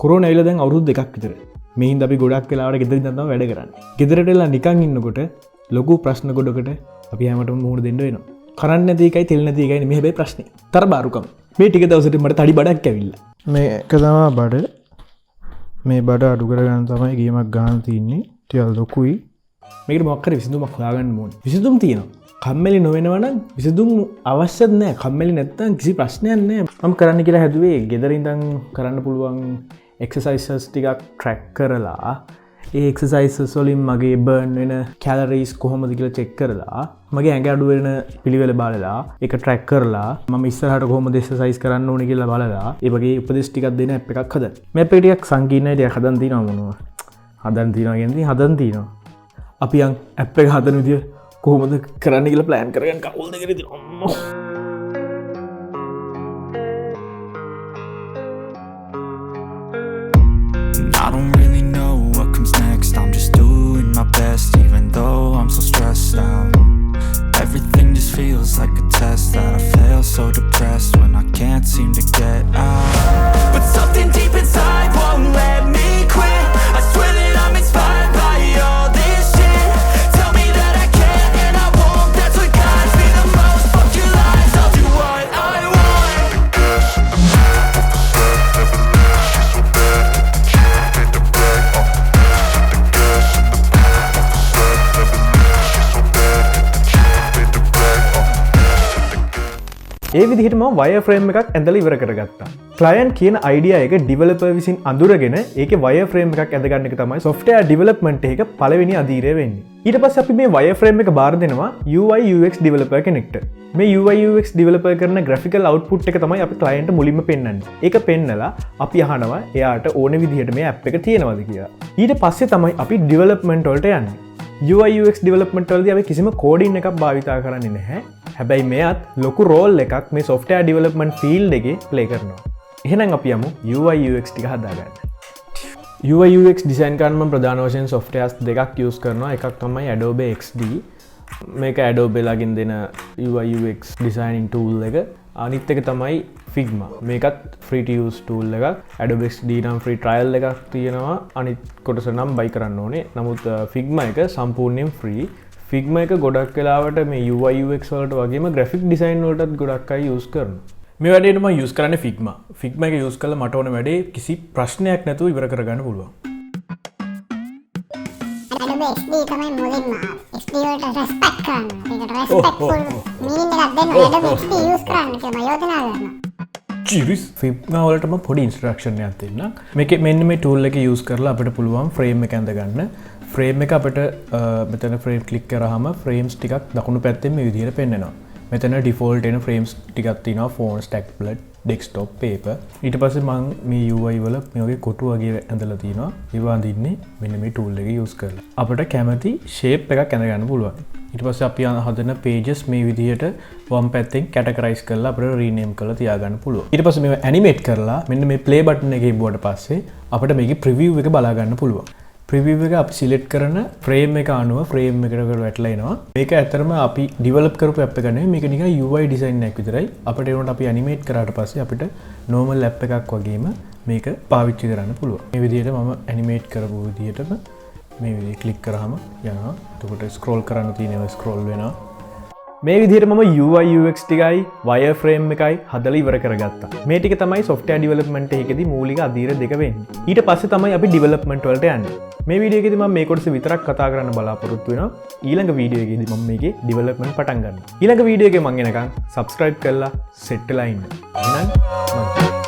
Corona ඇවිල්ලා දැන් අවුරුදු 2ක් විතර. මේ හින්දා අපි ගොඩක් වෙලාවට ගෙදරින් තමයි වැඩ කරන්නේ. ගෙදරට එලා නිකන් ඉන්නකොට ලොකු ප්‍රශ්න ගොඩකට අපි හැමෝටම මුහුණ දෙන්න වෙනවා. කරන්න නැති එකයි තෙල් නැති එකයි නෙමෙයි හැබැයි ප්‍රශ්නේ. තරබාරුකම. මේ ටික දවසට මට තඩි බඩක් ඇවිල්ලා. මේක තමයි බඩ. මේ බඩ අඩු කරගන්න තමයි ගේමක් ගන්න තියෙන්නේ. ටිකක් ලොකුයි. මේකට මොකක් හරි විසඳුමක් හොයාගන්න ඕනේ. විසඳුම් තියෙනවා. කම්මැලි නොවෙනවා නම් විසඳුම් අවශ්‍යත් නැහැ. කම්මැලි නැත්තම් කිසි ප්‍රශ්නයක් නැහැ. මම කරන්න කියලා හැදුවේ ගෙදර ඉඳන් කරන්න පුළුවන් එක්සර්සයිසස් ටිකක් ට්‍රැක් කරලා ඒ එක්සර්සයිසස් වලින් මගේ බර්න් වෙන කැලරීස් කොහොමද කියලා චෙක් කරලා මගේ ඇඟ අඩු වෙන පිළිවෙල බලලා ඒක ට්‍රැක් කරලා මම ඉස්සරහට කොහොමද එක්සර්සයිස් කරන්න ඕනේ කියලා බලලා ඒ වගේ උපදෙස් ටිකක් දෙන ඇප් එකක් හදන්න. මේ ඇප් එක ටිකක් සංකීර්ණයි ටිකක් හදන්න තියෙනවා මොනවා. හදන්න තියෙනවා කියන්නේ හදන්න තියෙනවා. අපි යන් ඇප් එක හදන විදිය කොහොමද කරන්න කියලා ප්ලෑන් කරගන්න කවුල් දෙකේ තියෙනවා. අම්මෝ. I don't really know what comes next. I'm just doing my best, even though I'm so stressed out. Everything just feels like a test that I fail, so depressed when I can't seem to get out. But something deep inside won't let me quit. I swear that I'm inspired by all this shit. Tell me that I can and I won't. That's what guides me the most. Fuck your lies, I'll do what I want. ඒ විදිහට මම wire frame එකක් ඇඳලා ඉවර කරගත්තා. Client කියන idea එක developer විසින් අඳුරගෙන ඒකේ වයර් ෆ්‍රේම් එකක් ඇඳගන්න එක තමයි software development එකක පළවෙනි අධීරය වෙන්නේ. ඊට පස්සේ අපි මේ වයර් ෆ්‍රේම් එක බාර දෙනවා UI UX developer කෙනෙක්ට. මේ UI UX developer කරන graphical output එක තමයි අපි ක්ලයන්ට් මුලින්ම පෙන්නන්නේ. ඒක පෙන්නලා අපි අහනවා එයාට ඕන විදිහට මේ app එක තියෙනවද කියලා. ඊට පස්සේ තමයි අපි development වලට යන්නේ. UI UX development වලදී අපි කිසිම coding එකක් භාවිතා කරන්නේ නැහැ. හැබැයි මෙයත් ලොකු රෝල් එකක් මේ software development field එකේ play කරනවා. එහෙනම් අපි යමු UI UX ටික හදාගන්න. UI UX design කරන්න මම ප්‍රධාන වශයෙන් softwares දෙකක් use කරනවා. එකක් තමයි Adobe XD. මේක Adobe ලගින් දෙන UI UX designing tool එක. අනිත් එක තමයි Figma. මේකත් free to use tool එකක්. Adobe XD නම් free trial එකක් තියෙනවා. අනිත් කොටස නම් buy කරන්න ඕනේ. නමුත් Figma එක සම්පූර්ණයෙන් free. Figma එක ගොඩක් වෙලාවට මේ UI UX වලට වගේම graphic design වලටත් ගොඩක් අය use කරනවා. මේ වැඩේට මම use කරන්නේ Figma. Figma එක use කරලා මට ඕන වැඩේ කිසි ප්‍රශ්නයක් නැතුව ඉවර කරගන්න පුළුවන්. Adobe XD තමයි මුලින්ම XD වලට respect කරන්න. ඒකට respectful meaning එකක් දෙන්න Adobe XD use කරන්න කියලා මම යෝජනා කරනවා. චිරිස් Figma වලටම පොඩි instruction එකක් දෙන්න. මේකේ මෙන්න මේ tool එක use කරලා අපිට පුළුවන් frame එක ඇඳගන්න. ෆ්‍රේම් එක අපට මෙතන ෆ්‍රේම් ක්ලික් කරාම ෆ්‍රේම්ස් ටිකක් දකුණු පැත්තෙන් මේ විදිහට පෙන්වනවා. මෙතන ඩිෆෝල්ට් එන ෆ්‍රේම්ස් ටිකක් තියෙනවා ෆෝන්, ස්ටැක් ප්ලට්, ඩෙස්ක්ටොප්, පේපර්. ඊට පස්සේ මම මේ UI වල මේ වගේ කොටු වගේ ඇඳලා තියෙනවා. ඒවා අඳින්නේ මෙන්න මේ tool එක use කරලා. අපිට කැමති shape එකක් ඇඳ ගන්න පුළුවන්. ඊට පස්සේ අපි හදන pages මේ විදිහට වම් පැත්තෙන් categorize කරලා අපිට rename කරලා තියාගන්න පුළුවන්. ඊට පස්සේ මේව animate කරලා මෙන්න මේ play button එකේ ඉබුවට පස්සේ අපිට මේකේ preview එක බලා ගන්න පුළුවන්. ප්‍රිවිව් එක අපි සිලෙක්ට් කරන ෆ්‍රේම් එක අනුව ෆ්‍රේම් එකට වැටලා එනවා. මේක ඇත්තටම අපි ඩෙවලොප් කරපු ඇප් එක නෙවෙයි. මේක නිකන් UI ඩිසයින් එකක් විතරයි. අපිට ඒකට අපි ඇනිමේට් කරාට පස්සේ අපිට normal ඇප් එකක් වගේම මේක පාවිච්චි කරන්න පුළුවන්. මේ විදිහට මම ඇනිමේට් කරපු විදිහටම මේ විදිහට ක්ලික් කරාම යනවා. එතකොට ස්ක්‍රෝල් කරන්න තියෙනවා ස්ක්‍රෝල් වෙනවා. මේ විදිහට මම UI UX ටිකයි wireframe එකයි හදලා ඉවර කරගත්තා. මේ ටික තමයි software development එකේදී මූලික අධීර දෙක වෙන්නේ. ඊට පස්සේ තමයි අපි development වලට යන්නේ. මේ වීඩියෝ එකේදී මම මේ කොටස විතරක් කතා කරන්න බලාපොරොත්තු වෙනවා. ඊළඟ වීඩියෝ එකේදී මම මේකේ development පටන් ගන්නවා. ඊළඟ වීඩියෝ එකේ මම එනකන් subscribe කරලා set වෙලා ඉන්න. එහෙනම්